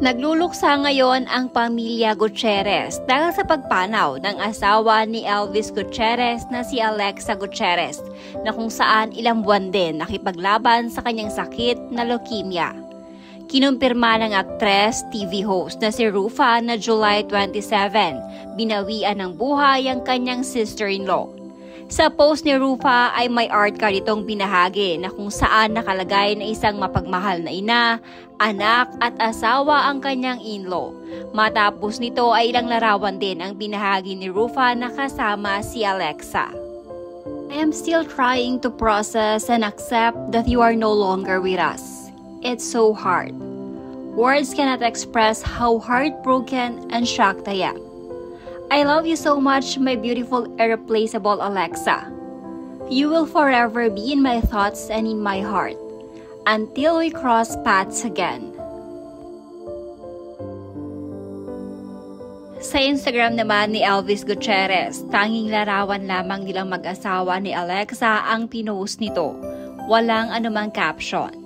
Nagluluksa ngayon ang pamilya Gutierrez dahil sa pagpanaw ng asawa ni Elvis Gutierrez na si Alexa Gutierrez na kung saan ilang buwan din nakipaglaban sa kanyang sakit na leukemia. Kinumpirma ng aktres, TV host na si Rufa na July 27, binawian ng buhay ang kanyang sister-in-law. Sa post ni Rufa ay may art card itong binahagi na kung saan nakalagay na isang mapagmahal na ina, anak at asawa ang kanyang in-law. Matapos nito ay ilang larawan din ang binahagi ni Rufa na kasama si Alexa. I am still trying to process and accept that you are no longer with us. It's so hard. Words cannot express how heartbroken and shocked I am. I love you so much, my beautiful irreplaceable Alexa. You will forever be in my thoughts and in my heart until we cross paths again. Sa Instagram naman ni Elvis Gutierrez, tanging larawan lamang nilang mag-asawa ni Alexa ang pinost nito. Walang anumang caption.